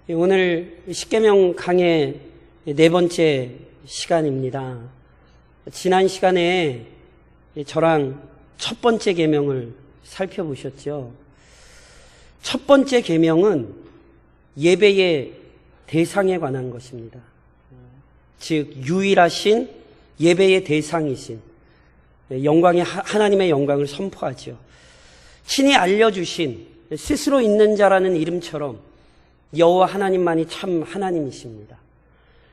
오늘 십계명 강의 네 번째 시간입니다. 지난 시간에 저랑 첫 번째 계명을 살펴보셨죠. 첫 번째 계명은 예배의 대상에 관한 것입니다. 즉 유일하신 예배의 대상이신 하나님의 영광을 선포하죠. 친히 알려주신 스스로 있는 자라는 이름처럼 여호와 하나님만이 참 하나님이십니다.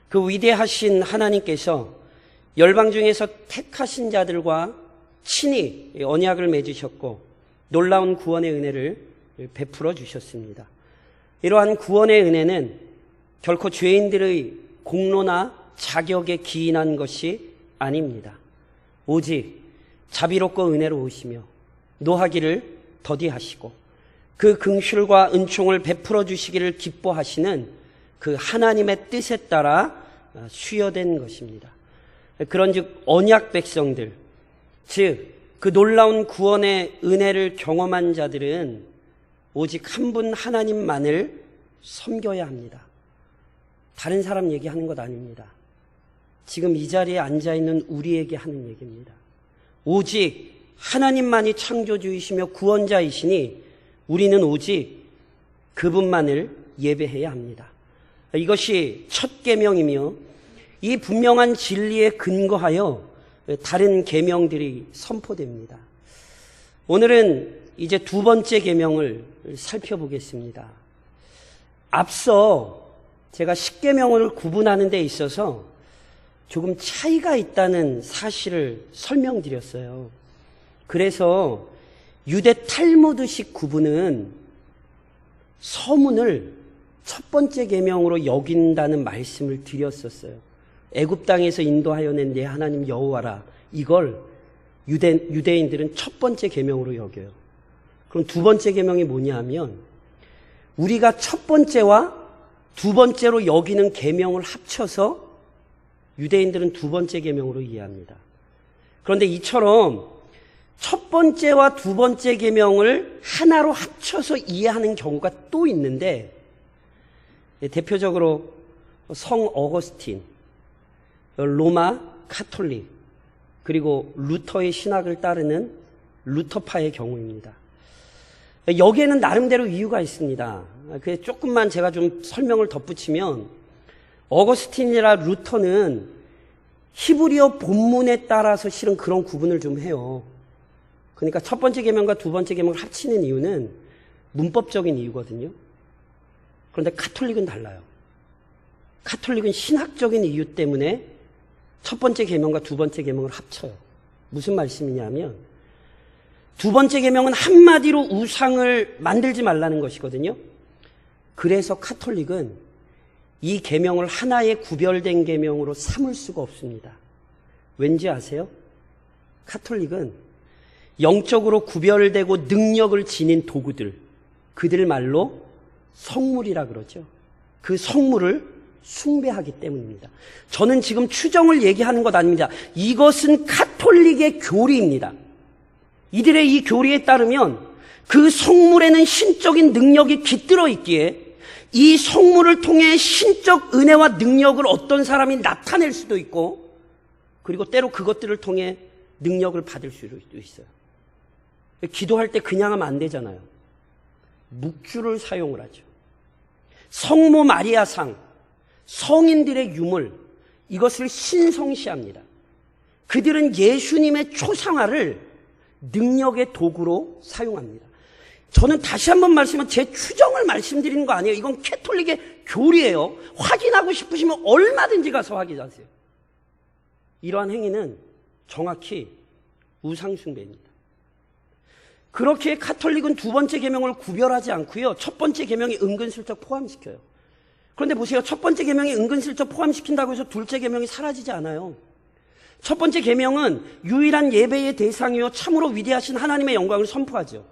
그 위대하신 하나님께서 열방 중에서 택하신 자들과 친히 언약을 맺으셨고 놀라운 구원의 은혜를 베풀어 주셨습니다. 이러한 구원의 은혜는 결코 죄인들의 공로나 자격에 기인한 것이 아닙니다. 오직 자비롭고 은혜로우시며 노하기를 더디하시고 그 긍휼과 은총을 베풀어 주시기를 기뻐하시는 그 하나님의 뜻에 따라 수여된 것입니다. 그런즉 언약 백성들, 즉 그 놀라운 구원의 은혜를 경험한 자들은 오직 한 분 하나님만을 섬겨야 합니다. 다른 사람 얘기하는 것 아닙니다. 지금 이 자리에 앉아있는 우리에게 하는 얘기입니다. 오직 하나님만이 창조주이시며 구원자이시니 우리는 오직 그분만을 예배해야 합니다. 이것이 첫 계명이며 이 분명한 진리에 근거하여 다른 계명들이 선포됩니다. 오늘은 이제 두 번째 계명을 살펴보겠습니다. 앞서 제가 십계명을 구분하는 데 있어서 조금 차이가 있다는 사실을 설명드렸어요. 그래서 유대 탈무드식 구분은 서문을 첫 번째 계명으로 여긴다는 말씀을 드렸었어요. 애굽 땅에서 인도하여 낸 내 하나님 여호와라. 이걸 유대인들은 첫 번째 계명으로 여겨요. 그럼 두 번째 계명이 뭐냐 하면 우리가 첫 번째와 두 번째로 여기는 계명을 합쳐서 유대인들은 두 번째 계명으로 이해합니다. 그런데 이처럼 첫 번째와 두 번째 계명을 하나로 합쳐서 이해하는 경우가 또 있는데 대표적으로 성 어거스틴, 로마 카톨릭, 그리고 루터의 신학을 따르는 루터파의 경우입니다. 여기에는 나름대로 이유가 있습니다. 그래서 조금만 제가 좀 설명을 덧붙이면 어거스틴이나 루터는 히브리어 본문에 따라서 실은 그런 구분을 좀 해요. 그러니까 첫 번째 계명과 두 번째 계명을 합치는 이유는 문법적인 이유거든요. 그런데 카톨릭은 달라요. 카톨릭은 신학적인 이유 때문에 첫 번째 계명과 두 번째 계명을 합쳐요. 무슨 말씀이냐면 두 번째 계명은 한마디로 우상을 만들지 말라는 것이거든요. 그래서 카톨릭은 이 계명을 하나의 구별된 계명으로 삼을 수가 없습니다. 왠지 아세요? 카톨릭은 영적으로 구별되고 능력을 지닌 도구들, 그들 말로 성물이라 그러죠. 그 성물을 숭배하기 때문입니다. 저는 지금 추정을 얘기하는 것 아닙니다. 이것은 카톨릭의 교리입니다. 이들의 이 교리에 따르면 그 성물에는 신적인 능력이 깃들어 있기에 이 성물을 통해 신적 은혜와 능력을 어떤 사람이 나타낼 수도 있고 그리고 때로 그것들을 통해 능력을 받을 수도 있어요. 기도할 때 그냥 하면 안 되잖아요. 묵주를 사용을 하죠. 성모 마리아상, 성인들의 유물, 이것을 신성시합니다. 그들은 예수님의 초상화를 능력의 도구로 사용합니다. 저는 다시 한번 말씀하면 제 추정을 말씀드리는 거 아니에요. 이건 캐톨릭의 교리예요. 확인하고 싶으시면 얼마든지 가서 확인하세요. 이러한 행위는 정확히 우상숭배입니다. 그렇게 카톨릭은 두 번째 계명을 구별하지 않고요. 첫 번째 계명이 은근슬쩍 포함시켜요. 그런데 보세요. 첫 번째 계명이 은근슬쩍 포함시킨다고 해서 둘째 계명이 사라지지 않아요. 첫 번째 계명은 유일한 예배의 대상이요 참으로 위대하신 하나님의 영광을 선포하죠.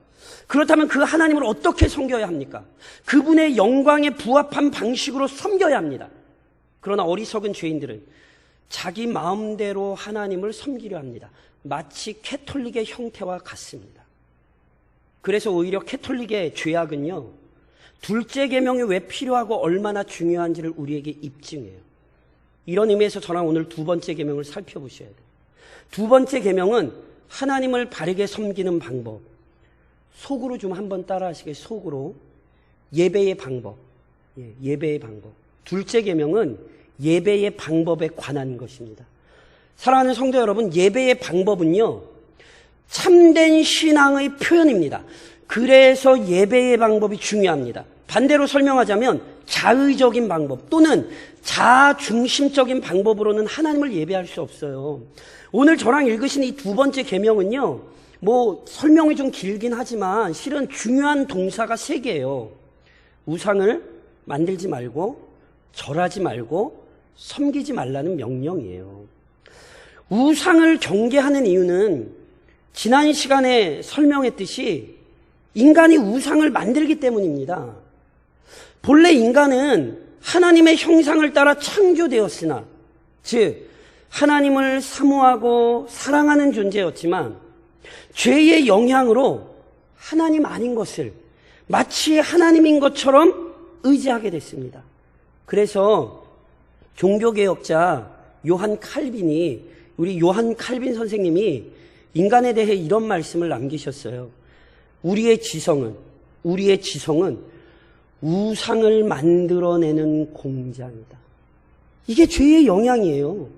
그렇다면 그 하나님을 어떻게 섬겨야 합니까? 그분의 영광에 부합한 방식으로 섬겨야 합니다. 그러나 어리석은 죄인들은 자기 마음대로 하나님을 섬기려 합니다. 마치 캐톨릭의 형태와 같습니다. 그래서 오히려 캐톨릭의 죄악은요, 둘째 계명이 왜 필요하고 얼마나 중요한지를 우리에게 입증해요. 이런 의미에서 저랑 오늘 두 번째 계명을 살펴보셔야 돼요. 두 번째 계명은 하나님을 바르게 섬기는 방법. 속으로 좀 한번 따라 하시겠어요? 속으로. 예배의 방법. 예배의 방법. 둘째 계명은 예배의 방법에 관한 것입니다. 사랑하는 성도 여러분, 예배의 방법은요, 참된 신앙의 표현입니다. 그래서 예배의 방법이 중요합니다. 반대로 설명하자면 자의적인 방법 또는 자중심적인 방법으로는 하나님을 예배할 수 없어요. 오늘 저랑 읽으신 이 두 번째 계명은요, 설명이 좀 길긴 하지만 실은 중요한 동사가 3개예요. 우상을 만들지 말고, 절하지 말고, 섬기지 말라는 명령이에요. 우상을 경계하는 이유는 지난 시간에 설명했듯이 인간이 우상을 만들기 때문입니다. 본래 인간은 하나님의 형상을 따라 창조되었으나, 즉 하나님을 사모하고 사랑하는 존재였지만 죄의 영향으로 하나님 아닌 것을 마치 하나님인 것처럼 의지하게 됐습니다. 그래서 종교개혁자 요한 칼빈이, 우리 요한 칼빈 선생님이 인간에 대해 이런 말씀을 남기셨어요. 우리의 지성은 우상을 만들어내는 공장이다. 이게 죄의 영향이에요.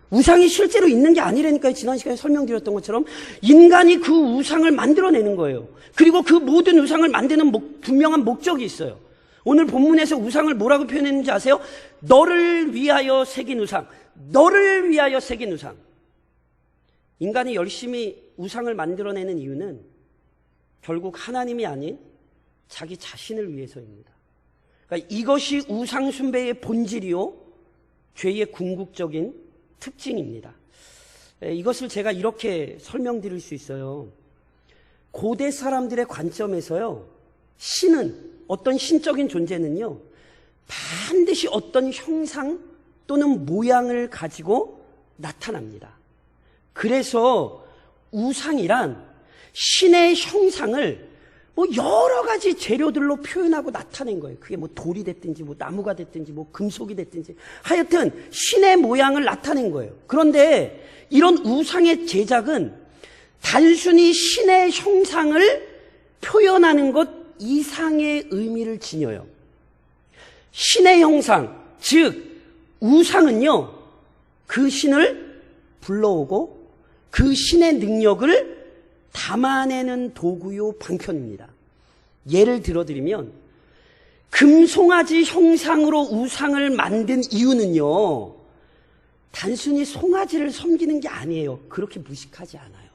우상이 실제로 있는 게 아니라니까요. 지난 시간에 설명드렸던 것처럼 인간이 그 우상을 만들어내는 거예요. 그리고 그 모든 우상을 만드는 분명한 목적이 있어요. 오늘 본문에서 우상을 뭐라고 표현했는지 아세요? 너를 위하여 새긴 우상. 너를 위하여 새긴 우상. 인간이 열심히 우상을 만들어내는 이유는 결국 하나님이 아닌 자기 자신을 위해서입니다. 그러니까 이것이 우상 숭배의 본질이요, 죄의 궁극적인 특징입니다. 이것을 제가 이렇게 설명드릴 수 있어요. 고대 사람들의 관점에서요, 신은, 어떤 신적인 존재는요, 반드시 어떤 형상 또는 모양을 가지고 나타납니다. 그래서 우상이란 신의 형상을 여러 가지 재료들로 표현하고 나타낸 거예요. 그게 돌이 됐든지, 나무가 됐든지, 금속이 됐든지. 하여튼, 신의 모양을 나타낸 거예요. 그런데 이런 우상의 제작은 단순히 신의 형상을 표현하는 것 이상의 의미를 지녀요. 신의 형상, 즉, 우상은요, 그 신을 불러오고 그 신의 능력을 담아내는 도구요, 방편입니다. 예를 들어드리면 금송아지 형상으로 우상을 만든 이유는요, 단순히 송아지를 섬기는 게 아니에요. 그렇게 무식하지 않아요.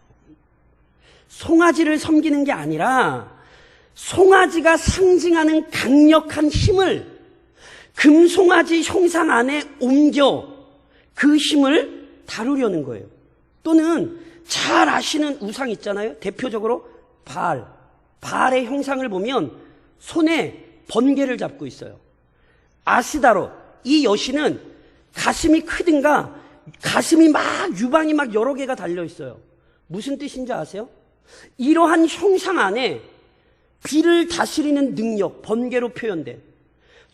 송아지를 섬기는 게 아니라 송아지가 상징하는 강력한 힘을 금송아지 형상 안에 옮겨 그 힘을 다루려는 거예요. 또는 잘 아시는 우상 있잖아요. 대표적으로 바알의 형상을 보면 손에 번개를 잡고 있어요. 아스다롯, 이 여신은 가슴이 크든가 가슴이 유방이 여러 개가 달려 있어요. 무슨 뜻인지 아세요? 이러한 형상 안에 비를 다스리는 능력, 번개로 표현된,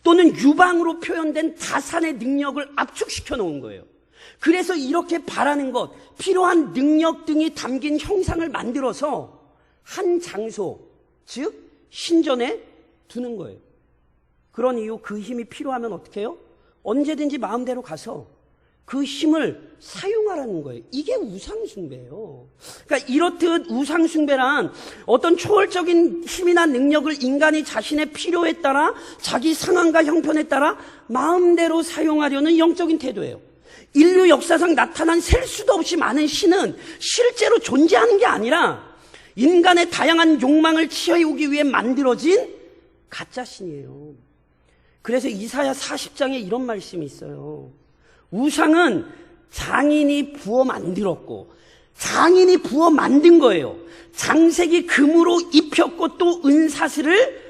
또는 유방으로 표현된 다산의 능력을 압축시켜 놓은 거예요. 그래서 이렇게 바라는 것, 필요한 능력 등이 담긴 형상을 만들어서 한 장소, 즉 신전에 두는 거예요. 그런 이유, 그 힘이 필요하면 어떻게 해요? 언제든지 마음대로 가서 그 힘을 사용하라는 거예요. 이게 우상숭배예요. 그러니까 이렇듯 우상숭배란 어떤 초월적인 힘이나 능력을 인간이 자신의 필요에 따라, 자기 상황과 형편에 따라 마음대로 사용하려는 영적인 태도예요. 인류 역사상 나타난 셀 수도 없이 많은 신은 실제로 존재하는 게 아니라 인간의 다양한 욕망을 채우기 위해 만들어진 가짜 신이에요. 그래서 이사야 40장에 이런 말씀이 있어요. 우상은 장인이 부어 만들었고 장인이 부어 만든 거예요. 장색이 금으로 입혔고 또 은사슬을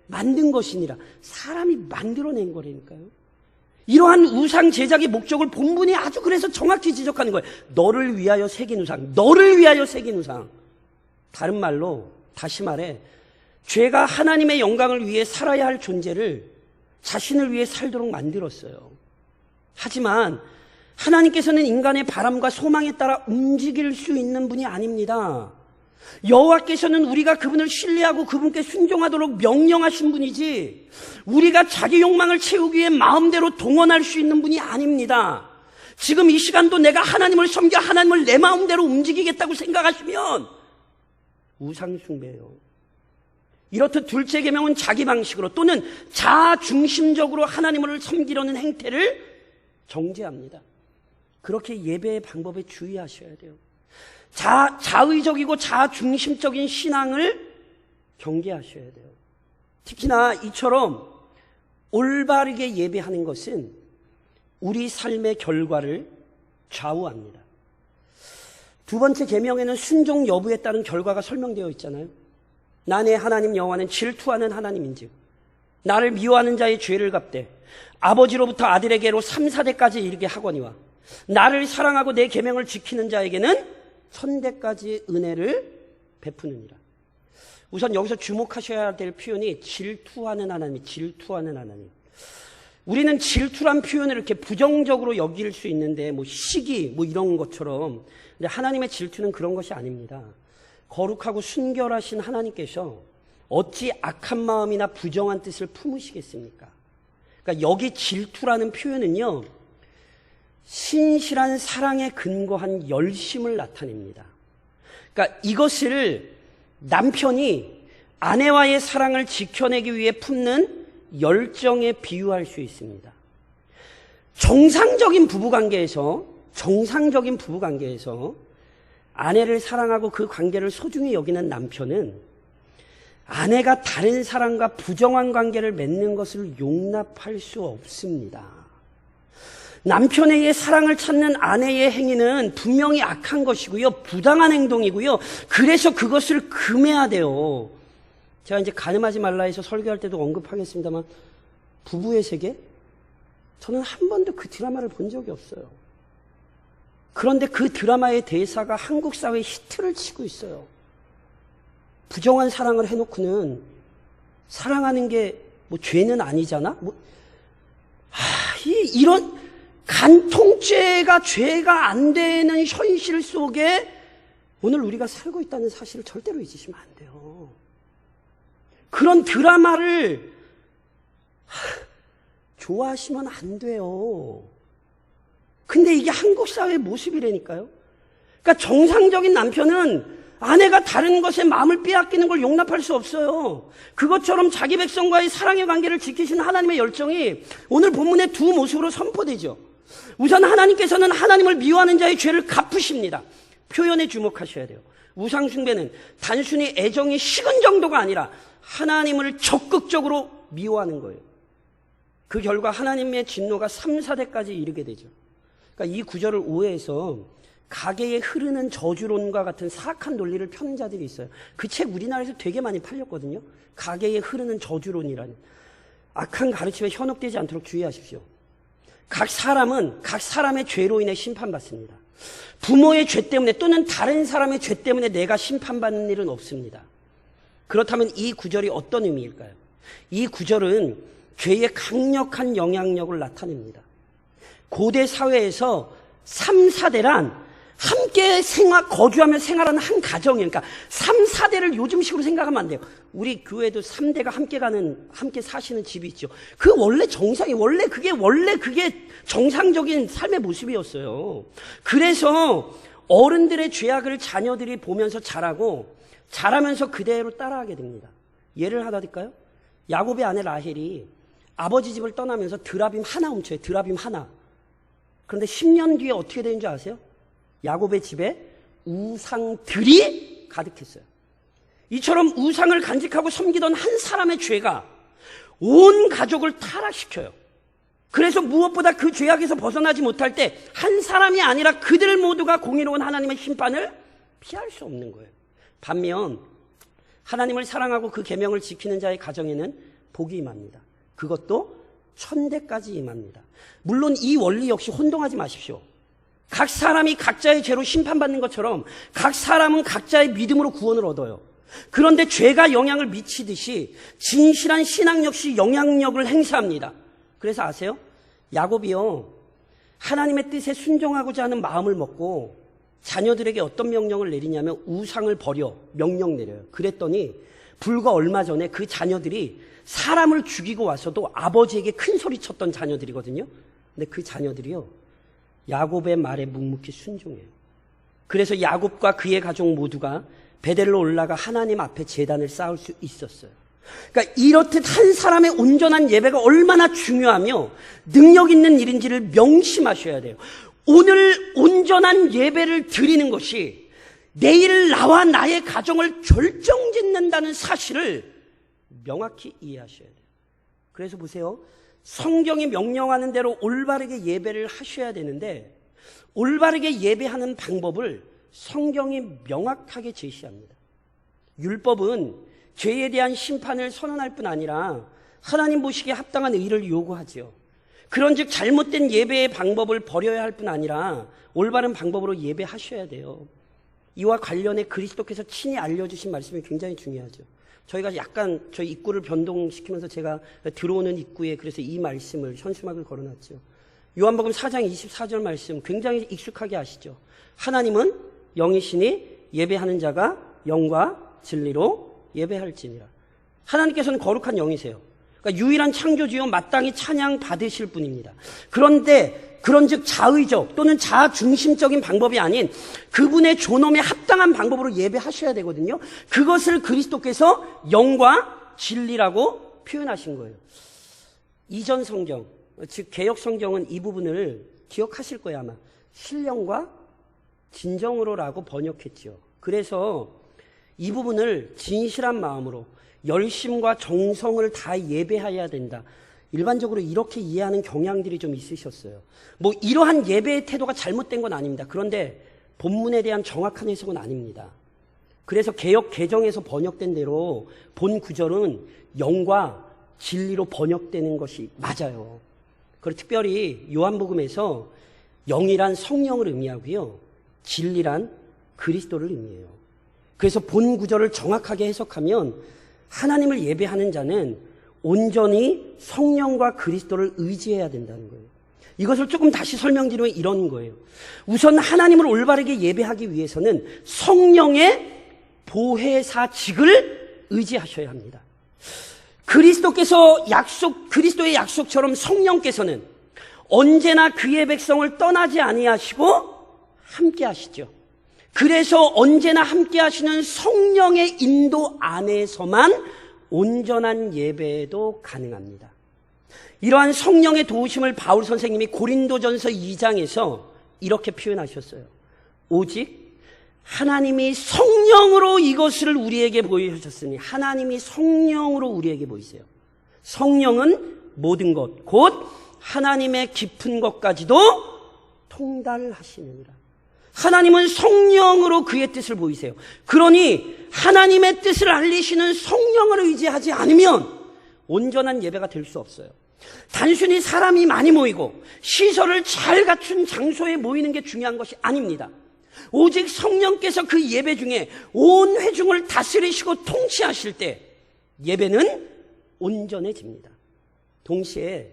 만든 것이니라. 사람이 만들어낸 거라니까요. 이러한 우상 제작의 목적을 본문이 아주 그래서 정확히 지적하는 거예요. 너를 위하여 새긴 우상, 너를 위하여 새긴 우상. 다른 말로, 다시 말해, 죄가 하나님의 영광을 위해 살아야 할 존재를 자신을 위해 살도록 만들었어요. 하지만 하나님께서는 인간의 바람과 소망에 따라 움직일 수 있는 분이 아닙니다. 여호와께서는 우리가 그분을 신뢰하고 그분께 순종하도록 명령하신 분이지 우리가 자기 욕망을 채우기 위해 마음대로 동원할 수 있는 분이 아닙니다. 지금 이 시간도 내가 하나님을 섬겨 하나님을 내 마음대로 움직이겠다고 생각하시면 우상숭배예요. 이렇듯 둘째 계명은 자기 방식으로 또는 자중심적으로 하나님을 섬기려는 행태를 정죄합니다. 그렇게 예배의 방법에 주의하셔야 돼요. 자의적이고 자중심적인 신앙을 경계하셔야 돼요. 특히나 이처럼 올바르게 예배하는 것은 우리 삶의 결과를 좌우합니다. 두 번째 계명에는 순종 여부에 따른 결과가 설명되어 있잖아요. 나의 하나님 여호와는 질투하는 하나님인즉 나를 미워하는 자의 죄를 갚되 아버지로부터 아들에게로 3, 4대까지 이르게 하거니와 나를 사랑하고 내 계명을 지키는 자에게는 1000대까지 은혜를 베푸느니라. 우선 여기서 주목하셔야 될 표현이 질투하는 하나님, 질투하는 하나님. 우리는 질투란 표현을 이렇게 부정적으로 여길 수 있는데 시기 이런 것처럼, 근데 하나님의 질투는 그런 것이 아닙니다. 거룩하고 순결하신 하나님께서 어찌 악한 마음이나 부정한 뜻을 품으시겠습니까? 그러니까 여기 질투라는 표현은요, 신실한 사랑에 근거한 열심을 나타냅니다. 그러니까 이것을 남편이 아내와의 사랑을 지켜내기 위해 품는 열정에 비유할 수 있습니다. 정상적인 부부관계에서 아내를 사랑하고 그 관계를 소중히 여기는 남편은 아내가 다른 사람과 부정한 관계를 맺는 것을 용납할 수 없습니다. 남편에게 사랑을 찾는 아내의 행위는 분명히 악한 것이고요, 부당한 행동이고요. 그래서 그것을 금해야 돼요. 제가 이제 간음하지 말라 해서 설교할 때도 언급하겠습니다만, 부부의 세계? 저는 한 번도 그 드라마를 본 적이 없어요. 그런데 그 드라마의 대사가 한국 사회에 히트를 치고 있어요. 부정한 사랑을 해놓고는 사랑하는 게 죄는 아니잖아? 이런 간통죄가 죄가 안 되는 현실 속에 오늘 우리가 살고 있다는 사실을 절대로 잊으시면 안 돼요. 그런 드라마를 좋아하시면 안 돼요. 근데 이게 한국 사회의 모습이라니까요. 그러니까 정상적인 남편은 아내가 다른 것에 마음을 빼앗기는 걸 용납할 수 없어요. 그것처럼 자기 백성과의 사랑의 관계를 지키시는 하나님의 열정이 오늘 본문의 두 모습으로 선포되죠. 우선 하나님께서는 하나님을 미워하는 자의 죄를 갚으십니다. 표현에 주목하셔야 돼요. 우상숭배는 단순히 애정이 식은 정도가 아니라 하나님을 적극적으로 미워하는 거예요. 그 결과 하나님의 진노가 3, 4대까지 이르게 되죠. 그러니까 이 구절을 오해해서 가계에 흐르는 저주론과 같은 사악한 논리를 펴는 자들이 있어요. 그 책 우리나라에서 되게 많이 팔렸거든요. 가계에 흐르는 저주론이라는. 악한 가르침에 현혹되지 않도록 주의하십시오. 각 사람은 각 사람의 죄로 인해 심판받습니다. 부모의 죄 때문에 또는 다른 사람의 죄 때문에 내가 심판받는 일은 없습니다. 그렇다면 이 구절이 어떤 의미일까요? 이 구절은 죄의 강력한 영향력을 나타냅니다. 고대 사회에서 3, 4대란 함께 거주하며 생활하는 한 가정이에요. 그러니까 3, 4대를 요즘식으로 생각하면 안 돼요. 우리 교회도 3대가 함께 사시는 집이 있죠. 그 원래 그게 정상적인 삶의 모습이었어요. 그래서 어른들의 죄악을 자녀들이 보면서 자라면서 그대로 따라하게 됩니다. 예를 하나 들까요? 야곱의 아내 라헬이 아버지 집을 떠나면서 드라빔 하나 훔쳐요. 드라빔 하나. 그런데 10년 뒤에 어떻게 되는 줄 아세요? 야곱의 집에 우상들이 가득했어요. 이처럼 우상을 간직하고 섬기던 한 사람의 죄가 온 가족을 타락시켜요. 그래서 무엇보다 그 죄악에서 벗어나지 못할 때 한 사람이 아니라 그들 모두가 공의로운 하나님의 심판을 피할 수 없는 거예요. 반면 하나님을 사랑하고 그 계명을 지키는 자의 가정에는 복이 임합니다. 그것도 1000대까지 임합니다. 물론 이 원리 역시 혼동하지 마십시오. 각 사람이 각자의 죄로 심판받는 것처럼 각 사람은 각자의 믿음으로 구원을 얻어요. 그런데 죄가 영향을 미치듯이 진실한 신앙 역시 영향력을 행사합니다. 그래서 아세요? 야곱이요, 하나님의 뜻에 순종하고자 하는 마음을 먹고 자녀들에게 어떤 명령을 내리냐면 우상을 버려 명령 내려요. 그랬더니 불과 얼마 전에 그 자녀들이 사람을 죽이고 와서도 아버지에게 큰 소리 쳤던 자녀들이거든요. 근데 그 자녀들이요, 야곱의 말에 묵묵히 순종해요. 그래서 야곱과 그의 가족 모두가 베델로 올라가 하나님 앞에 제단을 쌓을 수 있었어요. 그러니까 이렇듯 한 사람의 온전한 예배가 얼마나 중요하며 능력 있는 일인지를 명심하셔야 돼요. 오늘 온전한 예배를 드리는 것이 내일 나와 나의 가정을 결정짓는다는 사실을 명확히 이해하셔야 돼요. 그래서 보세요. 성경이 명령하는 대로 올바르게 예배를 하셔야 되는데 올바르게 예배하는 방법을 성경이 명확하게 제시합니다. 율법은 죄에 대한 심판을 선언할 뿐 아니라 하나님 보시기에 합당한 의를 요구하죠. 그런즉 잘못된 예배의 방법을 버려야 할 뿐 아니라 올바른 방법으로 예배하셔야 돼요. 이와 관련해 그리스도께서 친히 알려주신 말씀이 굉장히 중요하죠. 저희가 약간 저희 입구를 변동시키면서 제가 들어오는 입구에 그래서 이 말씀을 현수막을 걸어놨죠. 요한복음 4장 24절 말씀 굉장히 익숙하게 아시죠. 하나님은 영이시니 예배하는 자가 영과 진리로 예배할지니라. 하나님께서는 거룩한 영이세요. 그러니까 유일한 창조주요 마땅히 찬양 받으실 분입니다. 그런데 그런즉 자의적 또는 자중심적인 방법이 아닌 그분의 존엄에 합당한 방법으로 예배하셔야 되거든요. 그것을 그리스도께서 영과 진리라고 표현하신 거예요. 이전 성경, 즉 개역 성경은 이 부분을 기억하실 거예요. 아마 신령과 진정으로라고 번역했죠. 그래서 이 부분을 진실한 마음으로 열심과 정성을 다 예배해야 된다. 일반적으로 이렇게 이해하는 경향들이 좀 있으셨어요. 뭐 이러한 예배의 태도가 잘못된 건 아닙니다. 그런데 본문에 대한 정확한 해석은 아닙니다. 그래서 개역 개정에서 번역된 대로 본 구절은 영과 진리로 번역되는 것이 맞아요. 그리고 특별히 요한복음에서 영이란 성령을 의미하고요, 진리란 그리스도를 의미해요. 그래서 본 구절을 정확하게 해석하면 하나님을 예배하는 자는 온전히 성령과 그리스도를 의지해야 된다는 거예요. 이것을 조금 다시 설명드리면 이런 거예요. 우선 하나님을 올바르게 예배하기 위해서는 성령의 보혜사직을 의지하셔야 합니다. 그리스도의 약속처럼 성령께서는 언제나 그의 백성을 떠나지 아니하시고 함께 하시죠. 그래서 언제나 함께 하시는 성령의 인도 안에서만 온전한 예배도 가능합니다. 이러한 성령의 도우심을 바울 선생님이 고린도전서 2장에서 이렇게 표현하셨어요. 오직 하나님이 성령으로 이것을 우리에게 보이셨으니 하나님이 성령으로 우리에게 보이세요. 성령은 모든 것, 곧 하나님의 깊은 것까지도 통달하시느니라. 하나님은 성령으로 그의 뜻을 보이세요. 그러니 하나님의 뜻을 알리시는 성령을 의지하지 않으면 온전한 예배가 될 수 없어요. 단순히 사람이 많이 모이고 시설을 잘 갖춘 장소에 모이는 게 중요한 것이 아닙니다. 오직 성령께서 그 예배 중에 온 회중을 다스리시고 통치하실 때 예배는 온전해집니다. 동시에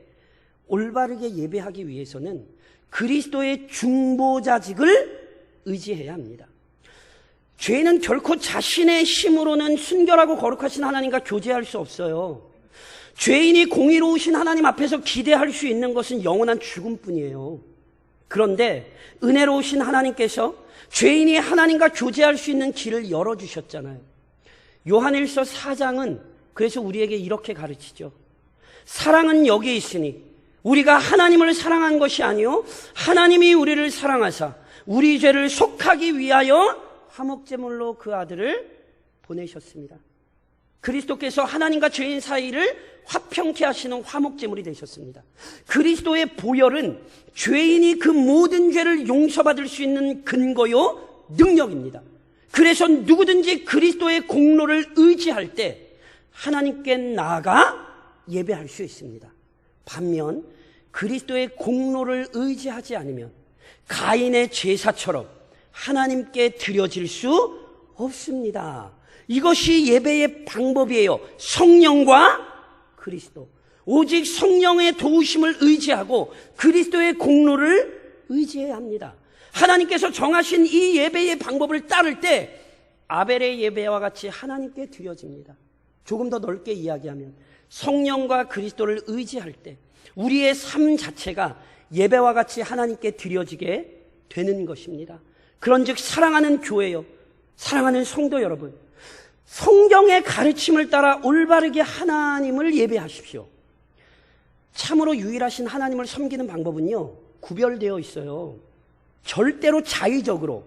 올바르게 예배하기 위해서는 그리스도의 중보자직을 의지해야 합니다. 죄는 결코 자신의 힘으로는 순결하고 거룩하신 하나님과 교제할 수 없어요. 죄인이 공의로우신 하나님 앞에서 기대할 수 있는 것은 영원한 죽음뿐이에요. 그런데 은혜로우신 하나님께서 죄인이 하나님과 교제할 수 있는 길을 열어주셨잖아요. 요한일서 4장은 그래서 우리에게 이렇게 가르치죠. 사랑은 여기에 있으니 우리가 하나님을 사랑한 것이 아니요 하나님이 우리를 사랑하사 우리 죄를 속하기 위하여 화목제물로 그 아들을 보내셨습니다. 그리스도께서 하나님과 죄인 사이를 화평케 하시는 화목제물이 되셨습니다. 그리스도의 보혈은 죄인이 그 모든 죄를 용서받을 수 있는 근거요 능력입니다. 그래서 누구든지 그리스도의 공로를 의지할 때 하나님께 나아가 예배할 수 있습니다. 반면 그리스도의 공로를 의지하지 않으면 가인의 제사처럼 하나님께 드려질 수 없습니다. 이것이 예배의 방법이에요. 성령과 그리스도. 오직 성령의 도우심을 의지하고 그리스도의 공로를 의지해야 합니다. 하나님께서 정하신 이 예배의 방법을 따를 때 아벨의 예배와 같이 하나님께 드려집니다. 조금 더 넓게 이야기하면 성령과 그리스도를 의지할 때 우리의 삶 자체가 예배와 같이 하나님께 드려지게 되는 것입니다. 그런즉 사랑하는 교회요, 사랑하는 성도 여러분, 성경의 가르침을 따라 올바르게 하나님을 예배하십시오. 참으로 유일하신 하나님을 섬기는 방법은요, 구별되어 있어요. 절대로 자의적으로,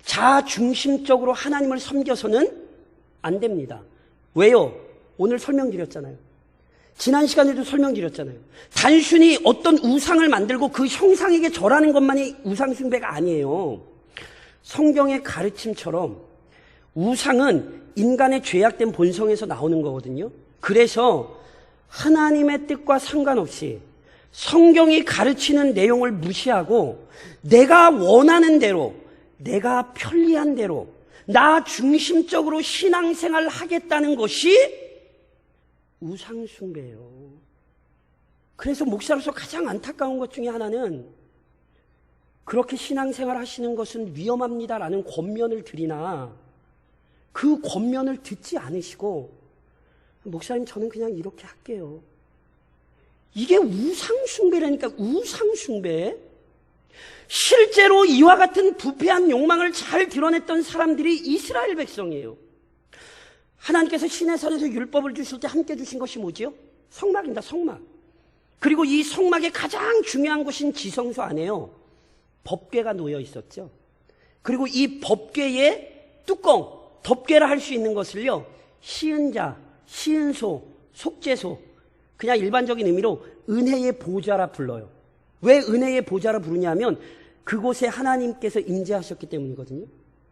자중심적으로 하나님을 섬겨서는 안 됩니다. 왜요? 오늘 설명드렸잖아요. 지난 시간에도 설명드렸잖아요. 단순히 어떤 우상을 만들고 그 형상에게 절하는 것만이 우상숭배가 아니에요. 성경의 가르침처럼 우상은 인간의 죄악된 본성에서 나오는 거거든요. 그래서 하나님의 뜻과 상관없이 성경이 가르치는 내용을 무시하고 내가 원하는 대로, 내가 편리한 대로 나 중심적으로 신앙생활을 하겠다는 것이 우상숭배예요. 그래서 목사로서 가장 안타까운 것 중에 하나는 그렇게 신앙생활 하시는 것은 위험합니다라는 권면을 드리나 그 권면을 듣지 않으시고 목사님 저는 그냥 이렇게 할게요. 이게 우상숭배라니까. 우상숭배. 실제로 이와 같은 부패한 욕망을 잘 드러냈던 사람들이 이스라엘 백성이에요. 하나님께서 시내산에서 율법을 주실 때 함께 주신 것이 뭐지요? 성막입니다. 성막. 그리고 이 성막의 가장 중요한 곳인 지성소 안에요, 법궤가 놓여 있었죠. 그리고 이 법궤의 뚜껑, 덮개를 할 수 있는 것을요, 시은자, 시은소, 속죄소, 그냥 일반적인 의미로 은혜의 보좌라 불러요. 왜 은혜의 보좌라 부르냐면 그곳에 하나님께서 임재하셨기 때문이거든요.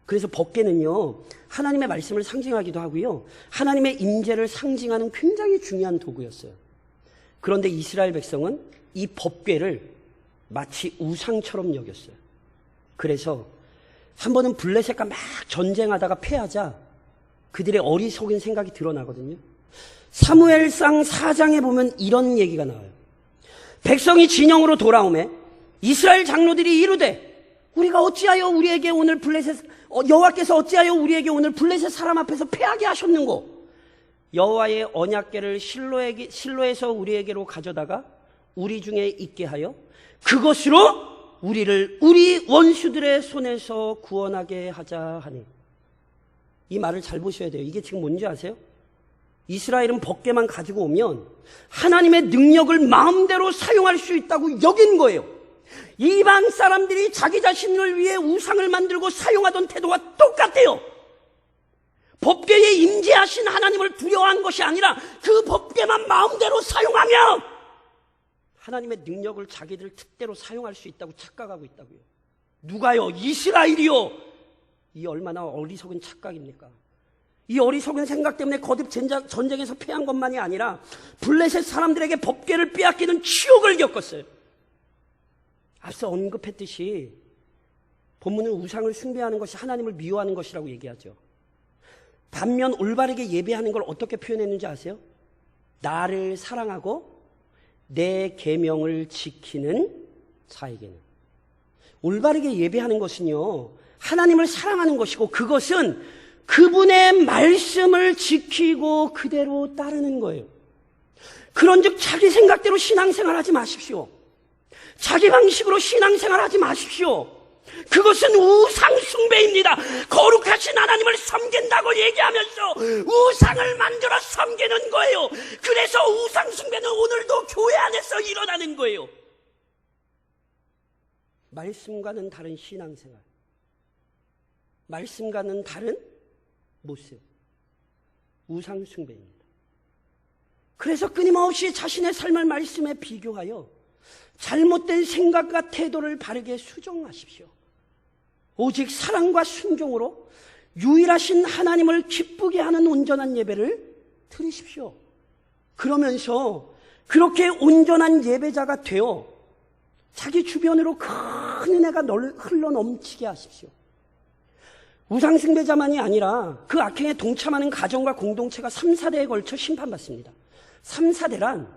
그래서 법궤는요, 하나님의 말씀을 상징하기도 하고요, 하나님의 임재를 상징하는 굉장히 중요한 도구였어요. 그런데 이스라엘 백성은 이 법궤를 마치 우상처럼 여겼어요. 그래서 한 번은 블레셋과 막 전쟁하다가 패하자 그들의 어리석은 생각이 드러나거든요. 사무엘상 4장에 보면 이런 얘기가 나와요. 백성이 진영으로 돌아오매 이스라엘 장로들이 이르되 우리가 어찌하여 우리에게 오늘 여호와께서 어찌하여 우리에게 오늘 블레셋 사람 앞에서 패하게 하셨는고? 여호와의 언약궤를 실로에서 우리에게로 가져다가 우리 중에 있게 하여 그것으로 우리를 우리 원수들의 손에서 구원하게 하자 하니. 이 말을 잘 보셔야 돼요. 이게 지금 뭔지 아세요? 이스라엘은 법궤만 가지고 오면 하나님의 능력을 마음대로 사용할 수 있다고 여긴 거예요. 이방 사람들이 자기 자신을 위해 우상을 만들고 사용하던 태도와 똑같아요. 법궤에 임재하신 하나님을 두려워한 것이 아니라 그 법궤만 마음대로 사용하면 하나님의 능력을 자기들 뜻대로 사용할 수 있다고 착각하고 있다고요. 누가요? 이스라엘이요. 이 얼마나 어리석은 착각입니까? 이 어리석은 생각 때문에 거듭 전쟁에서 패한 것만이 아니라 블레셋 사람들에게 법궤를 빼앗기는 치욕을 겪었어요. 앞서 언급했듯이 본문은 우상을 숭배하는 것이 하나님을 미워하는 것이라고 얘기하죠. 반면 올바르게 예배하는 걸 어떻게 표현했는지 아세요? 나를 사랑하고 내 계명을 지키는 자에게는. 올바르게 예배하는 것은요, 하나님을 사랑하는 것이고 그것은 그분의 말씀을 지키고 그대로 따르는 거예요. 그런즉 자기 생각대로 신앙생활하지 마십시오. 자기 방식으로 신앙생활하지 마십시오. 그것은 우상숭배입니다. 거룩하신 하나님을 섬긴다고 얘기하면서 우상을 만들어 섬기는 거예요. 그래서 우상숭배는 오늘도 교회 안에서 일어나는 거예요. 말씀과는 다른 신앙생활, 말씀과는 다른 모습, 우상숭배입니다. 그래서 끊임없이 자신의 삶을 말씀에 비교하여 잘못된 생각과 태도를 바르게 수정하십시오. 오직 사랑과 순종으로 유일하신 하나님을 기쁘게 하는 온전한 예배를 드리십시오. 그러면서 그렇게 온전한 예배자가 되어 자기 주변으로 큰 은혜가 흘러 넘치게 하십시오. 우상숭배자만이 아니라 그 악행에 동참하는 가정과 공동체가 3, 4대에 걸쳐 심판받습니다. 3, 4대란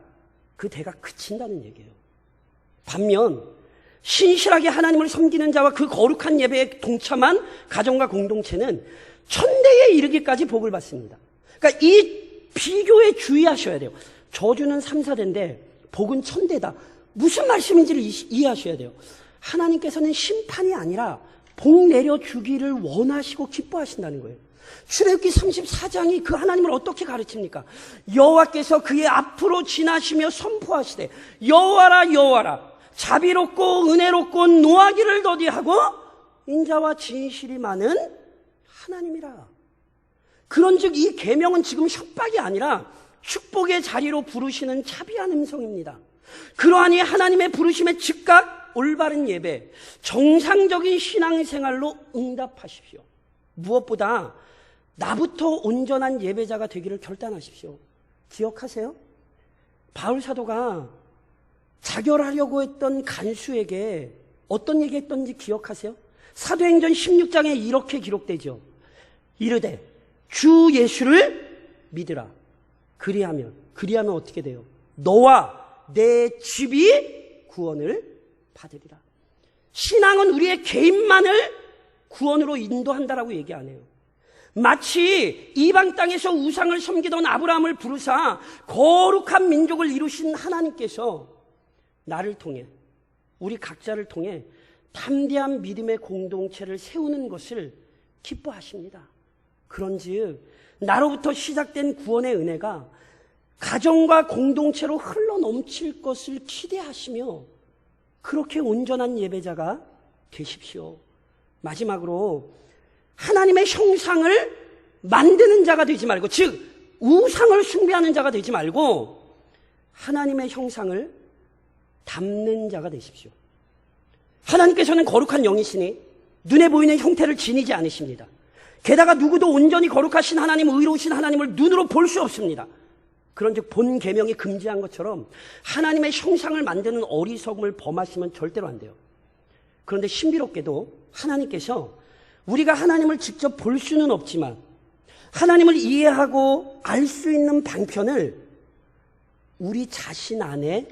그 대가 그친다는 얘기예요. 반면 신실하게 하나님을 섬기는 자와 그 거룩한 예배에 동참한 가정과 공동체는 1000대에 이르기까지 복을 받습니다. 그러니까 이 비교에 주의하셔야 돼요. 저주는 3, 4대인데 복은 1000대다. 무슨 말씀인지를 이해하셔야 돼요. 하나님께서는 심판이 아니라 복 내려주기를 원하시고 기뻐하신다는 거예요. 출애굽기 34장이 그 하나님을 어떻게 가르칩니까? 여호와께서 그의 앞으로 지나시며 선포하시되 여호와라 여호와라 자비롭고 은혜롭고 노하기를 더디하고 인자와 진실이 많은 하나님이라. 그런즉 이 계명은 지금 협박이 아니라 축복의 자리로 부르시는 자비한 음성입니다. 그러하니 하나님의 부르심에 즉각 올바른 예배, 정상적인 신앙생활로 응답하십시오. 무엇보다 나부터 온전한 예배자가 되기를 결단하십시오. 기억하세요? 바울 사도가 자결하려고 했던 간수에게 어떤 얘기했던지 기억하세요? 사도행전 16장에 이렇게 기록되죠. 이르되 주 예수를 믿으라. 그리하면 어떻게 돼요? 너와 내 집이 구원을 받으리라. 신앙은 우리의 개인만을 구원으로 인도한다라고 얘기 안 해요. 마치 이방 땅에서 우상을 섬기던 아브라함을 부르사 거룩한 민족을 이루신 하나님께서 나를 통해, 우리 각자를 통해 담대한 믿음의 공동체를 세우는 것을 기뻐하십니다. 그런즉 나로부터 시작된 구원의 은혜가 가정과 공동체로 흘러넘칠 것을 기대하시며 그렇게 온전한 예배자가 되십시오. 마지막으로 하나님의 형상을 만드는 자가 되지 말고, 즉 우상을 숭배하는 자가 되지 말고 하나님의 형상을 담는 자가 되십시오. 하나님께서는 거룩한 영이시니 눈에 보이는 형태를 지니지 않으십니다. 게다가 누구도 온전히 거룩하신 하나님, 의로우신 하나님을 눈으로 볼 수 없습니다. 그런즉 본 계명이 금지한 것처럼 하나님의 형상을 만드는 어리석음을 범하시면 절대로 안 돼요. 그런데 신비롭게도 하나님께서 우리가 하나님을 직접 볼 수는 없지만 하나님을 이해하고 알 수 있는 방편을 우리 자신 안에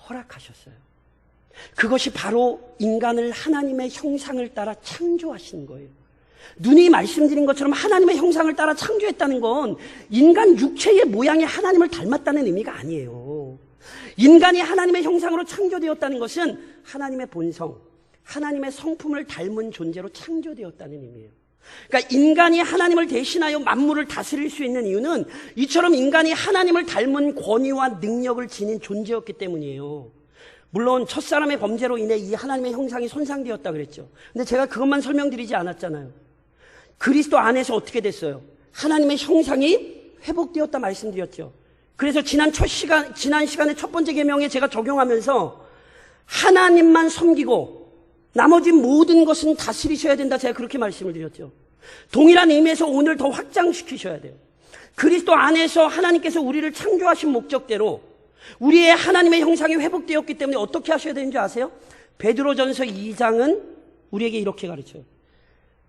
허락하셨어요. 그것이 바로 인간을 하나님의 형상을 따라 창조하신 거예요. 눈이 말씀드린 것처럼 하나님의 형상을 따라 창조했다는 건 인간 육체의 모양이 하나님을 닮았다는 의미가 아니에요. 인간이 하나님의 형상으로 창조되었다는 것은 하나님의 본성, 하나님의 성품을 닮은 존재로 창조되었다는 의미예요. 그러니까 인간이 하나님을 대신하여 만물을 다스릴 수 있는 이유는 이처럼 인간이 하나님을 닮은 권위와 능력을 지닌 존재였기 때문이에요. 물론 첫사람의 범죄로 인해 이 하나님의 형상이 손상되었다 그랬죠. 근데 제가 그것만 설명드리지 않았잖아요. 그리스도 안에서 어떻게 됐어요? 하나님의 형상이 회복되었다 말씀드렸죠. 그래서 지난 시간에 첫 번째 계명에 제가 적용하면서 하나님만 섬기고 나머지 모든 것은 다스리셔야 된다, 제가 그렇게 말씀을 드렸죠. 동일한 의미에서 오늘 더 확장시키셔야 돼요. 그리스도 안에서 하나님께서 우리를 창조하신 목적대로 우리의 하나님의 형상이 회복되었기 때문에 어떻게 하셔야 되는지 아세요? 베드로전서 2장은 우리에게 이렇게 가르쳐요.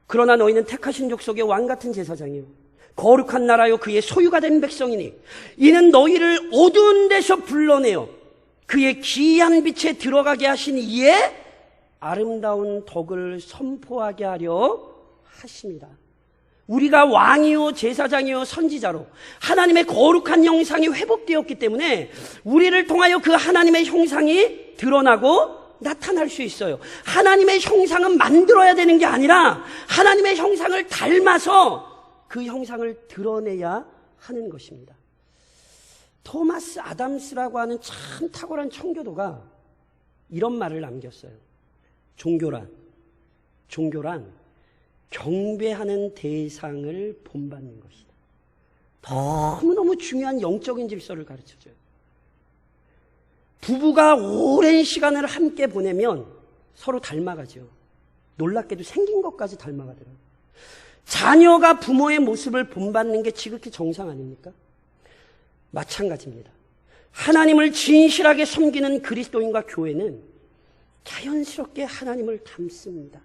그러나 너희는 택하신 족속의 왕같은 제사장이요 거룩한 나라요 그의 소유가 된 백성이니 이는 너희를 어두운 데서 불러내어 그의 기이한 빛에 들어가게 하신 이의 아름다운 덕을 선포하게 하려 하십니다. 우리가 왕이요 제사장이요 선지자로 하나님의 거룩한 형상이 회복되었기 때문에 우리를 통하여 그 하나님의 형상이 드러나고 나타날 수 있어요. 하나님의 형상은 만들어야 되는 게 아니라 하나님의 형상을 닮아서 그 형상을 드러내야 하는 것입니다. 토마스 아담스라고 하는 참 탁월한 청교도가 이런 말을 남겼어요. 종교란 경배하는 대상을 본받는 것이다. 너무너무 중요한 영적인 질서를 가르쳐줘요. 부부가 오랜 시간을 함께 보내면 서로 닮아가죠. 놀랍게도 생긴 것까지 닮아가더라고요. 자녀가 부모의 모습을 본받는 게 지극히 정상 아닙니까? 마찬가지입니다. 하나님을 진실하게 섬기는 그리스도인과 교회는 자연스럽게 하나님을 닮습니다.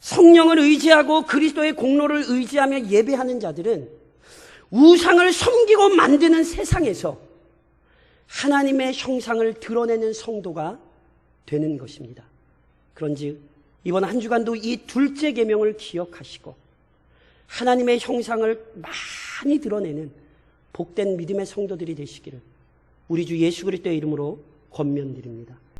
성령을 의지하고 그리스도의 공로를 의지하며 예배하는 자들은 우상을 섬기고 만드는 세상에서 하나님의 형상을 드러내는 성도가 되는 것입니다. 그런즉 이번 한 주간도 이 둘째 계명을 기억하시고 하나님의 형상을 많이 드러내는 복된 믿음의 성도들이 되시기를 우리 주 예수 그리스도의 이름으로 권면드립니다.